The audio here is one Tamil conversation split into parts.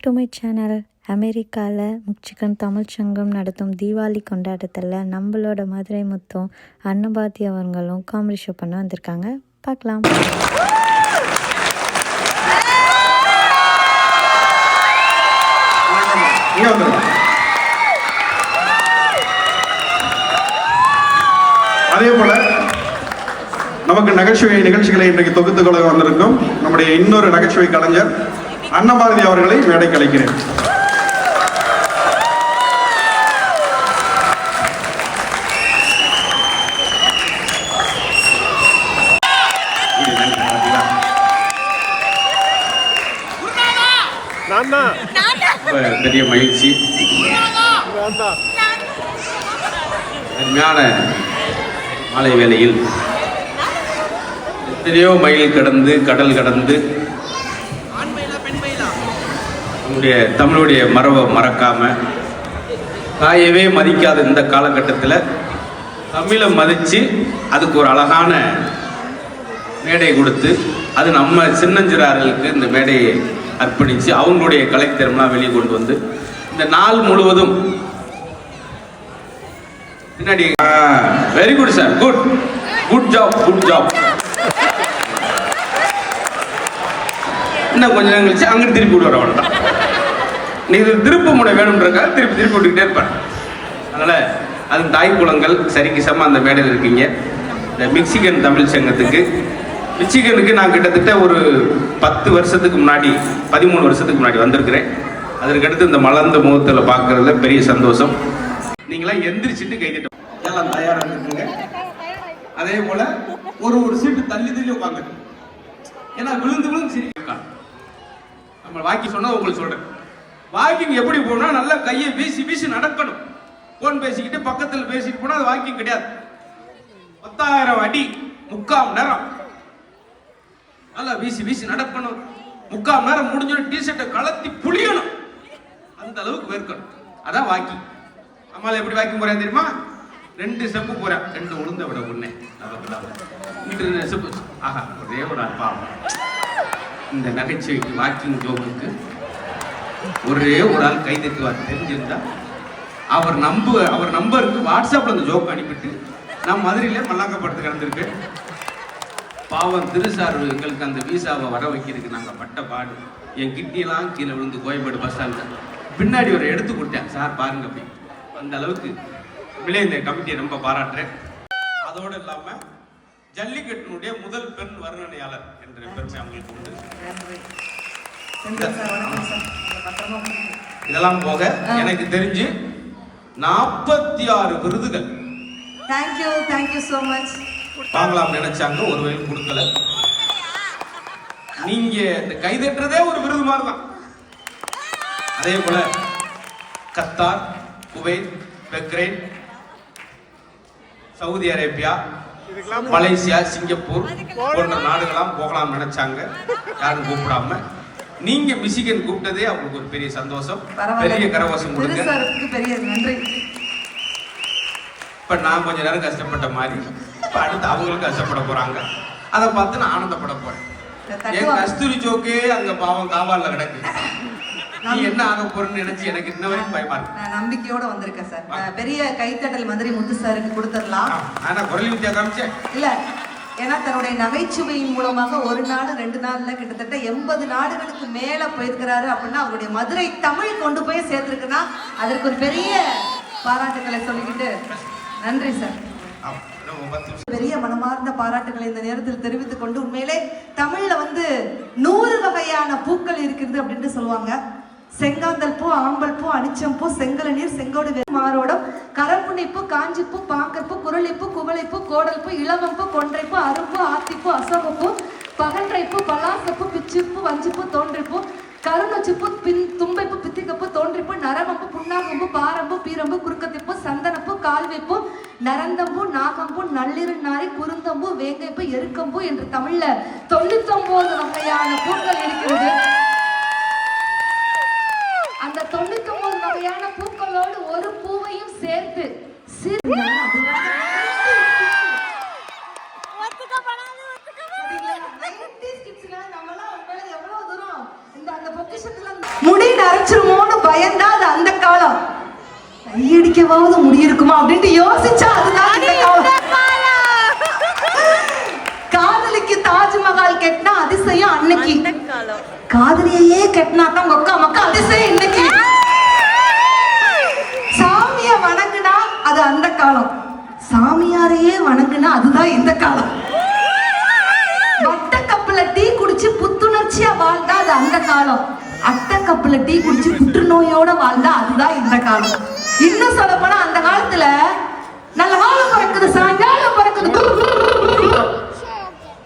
To my channel. அமெரிக்காவில் முச்சிகன் தமிழ் சங்கம் நடத்தும் தீபாவளி கொண்டாட்டத்தில் நம்மளோட மதுரை முத்தும் அன்னபாத்தி அவங்களும் காமெடி ஷோ பண்ண வந்திருக்காங்க. பார்க்கலாம். அதே போல நமக்கு நகைச்சுவை நிகழ்ச்சிகளை இன்றைக்கு தொகுத்துக் கொள்ள வந்திருக்கும் நம்முடைய இன்னொரு நகைச்சுவை கலைஞர் அன்னபாரதி அவர்களை மேடைக்கு அழைக்கிறேன். பெரிய மகிழ்ச்சி. அருமையான மாலை வேளையில் எத்தனையோ மைல் கடந்து கடல் கடந்து நம்முடைய தமிழுடைய மரபை மறக்காம தாயவே மதிக்காத இந்த காலகட்டத்தில் தமிழை மதித்து அதுக்கு ஒரு அழகான மேடை கொடுத்து அது நம்ம சின்னஞ்சிறார்களுக்கு இந்த மேடையை அர்ப்பணித்து அவங்களுடைய கலைத்திறமெல்லாம் வெளியே கொண்டு வந்து இந்த நாள் முழுவதும் பின்னாடி very good sir, good good job, good job. இன்னும் கொஞ்ச நேரம் கழிச்சு அங்கிட்டு திருப்பி விட்டு வர வேண்டாம். நீ இது திருப்பு முனை வேணும்ன்றக்காக திருப்பி திருப்பி விட்டுக்கிட்டே இருப்பேன். அதனால் அது தாய் குளங்கள் சரிக்கு சம அந்த மேடையில் இருக்கீங்க. இந்த மிக்சிகன் தமிழ் சங்கத்துக்கு மிச்சிகனுக்கு நான் கிட்டத்தட்ட ஒரு 10 வருஷத்துக்கு முன்னாடி 13 வருஷத்துக்கு முன்னாடி வந்திருக்கிறேன். அதற்கடுத்து இந்த மலர்ந்த முகத்தில் பார்க்கறதுல பெரிய சந்தோஷம். நீங்களாம் எந்திரிச்சிட்டு கைதிட்டோம் எல்லாம் தயாராக இருக்குங்க. அதே போல ஒரு சீட்டு தள்ளி தள்ளி உட்காந்து, ஏன்னா விழுந்து விழுந்து சிரிக்க நம்ம வாக்கி சொன்னா உங்களுக்கு சொல்றேன். வாக்கிங் எப்படி போனா நல்லா கையை வீசி வீசி நடக்கணும். போன் பேசிக்கிட்டு பக்கத்தில் பேசிட்டு போனா அது வாக்கிங் கிடையாது. 10,000 அடி 3/4 மணி நேரம் நல்லா வீசி வீசி நடக்கணும். 3/4 மணி நேரம் முடிஞ்சோன்னு டிஷர்ட்டை கலத்தி புளியணும். அந்த அளவுக்கு வேர்க்கணும். அதான் வாக்கிங். அம்மால எப்படி வாக்கிங் போறேன் தெரியுமா? 2 ஸ்டெப்பு போறேன். 2 உளுந்த விட ஒண்ணு ஸ்டெப்பு. ஆஹா, ஒரே ஒரு பாவம். இந்த நகைச்சுவைக்கு வாக்கிங் ஜோக்குக்கு ஒரே ஒரு ஆள் கை தட்டுவார் தெரிஞ்சிருந்தா அவர் நம்பருக்கு வாட்ஸ்அப்ல அந்த ஜோக் அனுப்பிட்டு நான் மதுரையில மல்லாங்கப்படத்துக்கு கிடந்திருக்கேன். பாவம் திருசார் எங்களுக்கு அந்த வீசாவை வர வைக்கிறதுக்கு நாங்கள் பட்ட பாடு. என் கிட்டியெல்லாம் கீழே விழுந்து கோயம்பேடு பஸ் ஸ்டாண்டில் பின்னாடி ஒரு எடுத்து கொடுத்தேன். சார் பாருங்க அப்படி. அந்த அளவுக்கு உண்மையிலே இந்த கமிட்டியை ரொம்ப பாராட்டுறேன். அதோடு இல்லாமல் ஜல்லிக்கட்டினுடைய முதல் பெண் வர்ணனையாளர் என்ற பெருமை அவங்களுக்கு உண்டு. இதெல்லாம் போக எனக்கு தெரிஞ்சு 46 விருதுகள் தேங்க்யூ so much வாங்கலாம் நினைச்சாங்க, ஒருவேளை கொடுக்கல. நீங்க இந்த கைதட்டுறதே ஒரு விருது மாதிரி தான். அதே போல Qatar, Kuwait, Bahrain, Saudi Arabia, Malaysia, Singapore போன்ற நாடுகளாம் போகலாம் நினைச்சாங்க. யாரும் கூப்பிடாம நீங்க மிச்சிகன் கூப்பிட்டதே அவங்களுக்கு ஒரு பெரிய சந்தோஷம். பெரிய கரவசம் கொடுங்க. பெரிய நன்றி. இப்ப நான் கொஞ்ச நேரம் கஷ்டப்பட்ட மாதிரி இப்ப அடுத்து அவங்களுக்கு கஷ்டப்பட போறாங்க. அதை பார்த்து நான் ஆனந்தப்பட போறேன். என் கஸ்தூரி ஜோக்கே அங்க பாவம் காவால கிடக்கு. நீ என்ன ஆக போறன்னு நினைச்சு எனக்கு இன்ன வரைக்கும் பயமா இருக்கு. நான் நம்பிக்கையோட வந்திருக்கேன் சார். பெரிய கைத்தட்டல் மதுரை முத்து சாருக்கு கொடுத்துடலாம். ஆனா குரல் வித்தியா காமிச்சேன் இல்ல, ஏன்னா தன்னுடைய நகைச்சுவையின் மூலமாக 1 நாள் 2 நாள்ல கிட்டத்தட்ட 80 நாடுகளுக்கு மேல போயிருக்கிறாரு. அப்படின்னா அவருடைய மதுரை தமிழ் கொண்டு போய் சேர்த்திருக்குன்னா அதற்கு ஒரு பெரிய பாராட்டுக்களை சொல்லிக்கிட்டு நன்றி சார். பெரிய மனமார்ந்த பாராட்டுகளை இந்த நேரத்தில் தெரிவித்துக் கொண்டு, உண்மையிலே தமிழ்ல 100 வகையான பூக்கள் இருக்கிறது அப்படின்னு சொல்லுவாங்க. செங்காந்தல் பூ, ஆம்பல் பூ, அனிச்சம்பூ, செங்கலநீர், செங்கோடு மாரோடம், கரப்புனைப்பூ, காஞ்சிப்பூ, பாங்கற்பூ, குரளிப்பூ, குவளைப்பூ, கோடல்பூ, இளவம்பூ, கொன்றைப்பூ, அரும்பூ, ஆத்திப்பூ, அசோகப்பூ, பகன்றைப்பூ, பலாசப்பூ, பிச்சிப்பூ, வஞ்சிப்பூ, தோன்றிப்பூ, கருநொச்சிப்பூ, தும்பைப்பூ, பித்திகப்பூ, தோன்றிப்பூ, நரம்பு, புண்ணாகம்பூ, பாரம்பு, பீரம்பு, குறுக்கத்திப்பூ, சந்தனப்பூ, கால்வைப்பூ, நரந்தம்பூ, நாகம்பூ, நள்ளிருநாரி, குருந்தம்பூ, வேங்கைப்பூ, எருக்கம்பூ என்று தமிழ்ல 99 வகையான பூக்கள் இருக்கிறது. அந்த 99 வகையான பூக்களோடு ஒரு பூவையும் சேர்த்து முடி நரம்பு முடியுமா அப்படின்ட்டு யோசிச்சா அதுதான் இந்த காலம். காதலிக்கு தாஜ்மஹால் கெட்டினா அதிசயம் அன்னைக்கு, காதலியே கெட்டினா தான் மொக்கா மொக்கா அதிசயம் இன்னைக்கு. சாமிய வணங்குனா அது அந்த காலம், சாமியாரையே வணங்குனா அதுதான் இந்த காலம். வட்ட கப்புல டீ குடிச்சு புத்துணர்ச்சியா வாழ்ந்தா அது அந்த காலம், அட்ட கப்புல டீ குடிச்சு புற்றுநோயோட வாழ்ந்தா அதுதான் இந்த காலம். இன்னும் சொல்ல போனா அந்த காலத்துல நல்ல காலம் பிறக்குது, சாயங்காலம் பிறக்குது,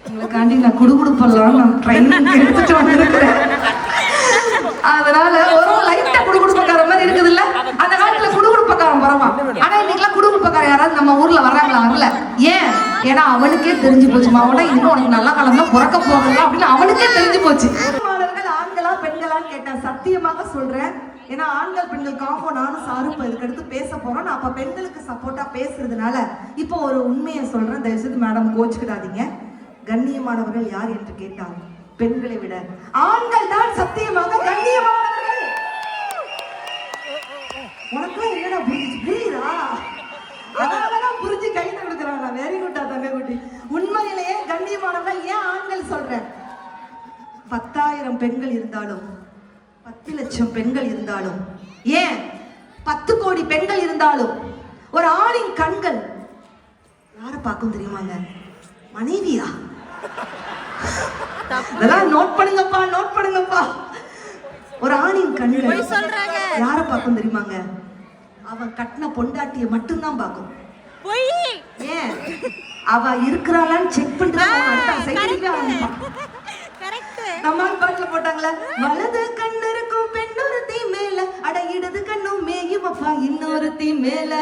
உங்களுக்காண்டி நான் குடுகுடுப்பெல்லாம் நான் ட்ரைனிங் எடுத்துட்டு வந்திருக்கிறேன். அதனால ஒரு லைட்டா குடுகுடுப்பக்கார மாதிரி இருக்குது இல்ல, அந்த காலத்துல குடுகுடுப்பக்காரன் பரவான். ஆனா இன்னைக்கெல்லாம் குடுகுடுப்பக்காரன் யாராவது நம்ம ஊர்ல வர்றாங்களா? வரல. ஏன்? ஏன்னா அவனுக்கே தெரிஞ்சு போச்சு, மாவட்ட இன்னும் உனக்கு நல்ல காலம் தான் பிறக்க போகலாம் அப்படின்னு அவனுக்கே தெரிஞ்சு போச்சு. மாணவர்கள் ஆண்களா பெண்களான்னு கேட்டேன், சத்தியமாக சொல்றேன். ஏன்னா ஆண்கள் பெண்கள் காம்போ நானும் சாரும் இப்போ இதுக்கு அடுத்து பேச போறோம். நான் அப்ப பெண்களுக்கு சப்போர்ட்டா பேசுறதுனால இப்போ ஒரு உண்மையை சொல்றேன், தயவுசெய்து மேடம் கோச்சுக்கிடாதீங்க. கண்ணியமானவர்கள் யார் என்று கேட்டால் பெண்களை விட ஆண்கள் தான் சத்தியமாக கண்ணியமானவர்கள். உனக்கும் என்னடா புரியுதா? அதனாலதான் புரிஞ்சு கைது கொடுக்குறாங்க. வெரி குட்டா தங்க குட்டி. உண்மையிலேயே கண்ணியமானவர்கள் ஏன் ஆண்கள் சொல்றேன், 10,000 பெண்கள் இருந்தாலும் 10 லட்சம் பெண்கள் இருந்தாலும் ஏன் 10 கோடி பெண்கள் இருந்தாலும் ஒரு ஆணின் கண்கள் யாரை பார்க்கும் தெரியுமாங்க? மனைவியா? இதெல்லாம் நோட் பண்ணுங்கப்பா, நோட் பண்ணுங்கப்பா. ஒரு ஆணின் கண்கள் யாரை பார்க்கும் தெரியுமாங்க? அவன் கட்டின பொண்டாட்டிய மட்டும்தான் பார்க்கும். ஏன்? அவ இருக்கிறாளான்னு செக் பண்ணிட்டு நம்ம பாட்டுல போட்டாங்களே, வலது கண்ணு இருக்கும் பெண்ணொருத்தி மேல, அட இடது கண்ணும் மேயுமப்பா இன்னொருத்தி மேல,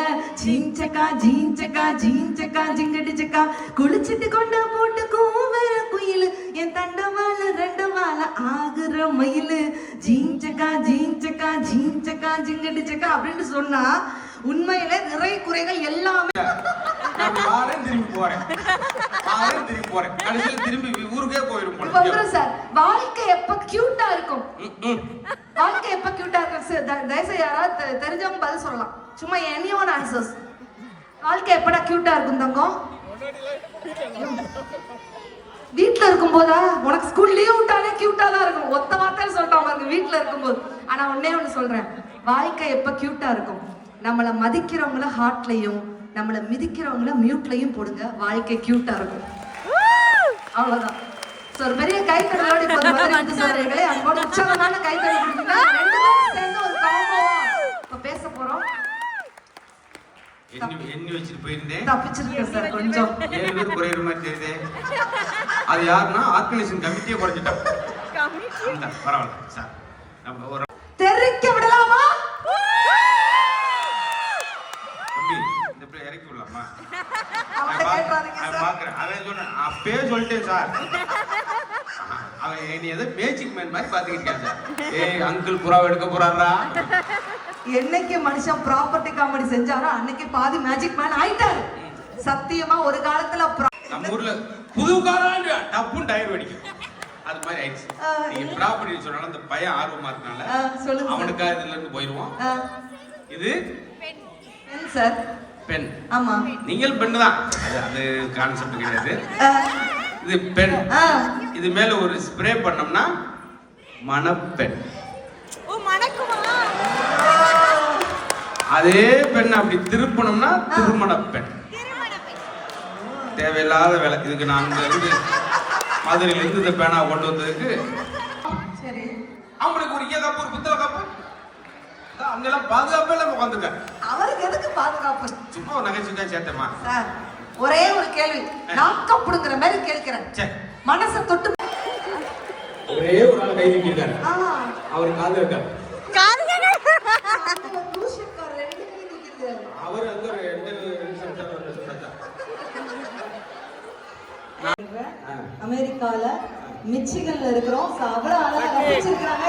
ஜீஞ்சக்கா ஜீஞ்சக்கா ஜீஞ்சக்கா ஜிங்கடிச்சக்கா குளிச்சிட்டு கொண்டா போட்டு கூவர குயிலு, என் தண்டவாள ரெண்டவாள ஆகுற மயிலு, ஜீஞ்சக்கா ஜீஞ்சக்கா ஜீஞ்சக்கா ஜிங்கடிச்சக்கா அப்படின்னு சொன்னா உண்மையில நிறை குறைகள் எல்லாமே. திரும்பி போறேன் கடைசியில் திரும்பி ஊருக்கே போயிடும் சார். வாழ்க்கை எப்ப கியூட்டா இருக்கும்? வாழ்க்கை எப்ப கியூட்டா இருக்கும்? தயவுசெய்து யாராவது தெரிஞ்சவங்க பதில் சொல்லலாம். சும்மா எனி ஒன் ஆன்சர்ஸ். வாழ்க்கை எப்படா கியூட்டா இருக்கும் தங்கம்? வீட்டுல இருக்கும் போதா? உனக்கு ஸ்கூல் லீவ் விட்டாலே கியூட்டா தான் இருக்கும். ஒத்த வார்த்தையில சொல்லிட்டான் பாருங்க, வீட்டுல இருக்கும்போது. ஆனா ஒன்னே ஒண்ணு சொல்றேன், வாழ்க்கை எப்ப கியூட்டா இருக்கும்? நம்மள மதிக்கிறவங்கள ஹார்ட்லயும் நம்மள மிதிக்கிறவங்கள மியூட்லயும் போடுங்க, வாழ்க்கை கியூட்டா இருக்கும். அவ்வளவுதான். ஒரு பெரிய கைத்தறலோட அன்போட உற்சாகமான கைத்தறி கொடுத்தீங்கன்னா 2 பேரும் சேர்ந்து ஒரு காம்போவா இப்ப பேச போறோம். எண்ணி வச்சுட்டு போயிருந்தேன், தப்பிச்சிருக்கேன் சார். கொஞ்சம் 7 பேர் குறையிற மாதிரி தெரியுது. அது யாருன்னா ஆர்கனைசேஷன் கமிட்டியே குறைஞ்சிட்டோம். பரவாயில்ல சார், நம்ம ஒரு தெரிவிக்க விடலாமா? இறக்கி விடலாமா? பாக்குறேன். அவன் சொன்ன அப்பயே சொல்லிட்டேன் சார், அவன் என்னை ஏதோ மேஜிக் மேன் மாதிரி பாத்துக்கிட்டேன் சார். ஏய் அங்கிள் புறாவை எடுக்க போறாரா? என்னைக்கு மனுஷன் ப்ராப்பர்ட்டி காமெடி செஞ்சாரோ அன்னைக்கு பாதி மேஜிக் மேன் ஆயிட்டாரு. சத்தியமா ஒரு காலத்துல நம்ம ஊர்ல புது காலம் டப்புன்னு டயர் வெடிக்கும், அது மாதிரி ஆயிடுச்சு. நீங்க ப்ராப்பர்ட்டி சொன்னாலும் அந்த பையன் ஆர்வமா இருக்கனால அவனுக்காக இதுல இருந்து போயிருவோம். இது பெண் சார். பெண். ஆமா, நீங்கள் பெண் தான், அது கான்செப்ட் கிடையாது. இது பெண். இது மேல ஒரு ஸ்ப்ரே பண்ணோம்னா மணப்பெண். அதே பெண் அப்படி திருப்பணும்னா திருமண பெண். தேவையில்லாத வேலை. இதுக்கு நான் இருந்து மதுரையில இருந்து இந்த பேனா கொண்டு வந்ததுக்கு சரி அவங்களுக்கு ஒரு கப்பு ஒரு புத்தக கப்பு அங்கெல்லாம் பாதுகாப்பே இல்லாம உட்காந்துருக்காரு. அவருக்கு எதுக்கு பாதுகாப்பு? சும்மா ஒரு நகைச்சுவை சேர்த்தேமா சார். ஒரே ஒரு கேள்வி, நாக்கப்படுங்கிற மாதிரி கேட்கிறேன். மனசை தொட்டு ஒரே ஒரு ஆள் கை தூக்கிட்டாரு, அவர் காது இருக்காரு. அவர் அங்க அமெரிக்கால மிச்சிகன்ல இருக்கிறோம். அவ்வளவு அழகா வச்சிருக்காங்க.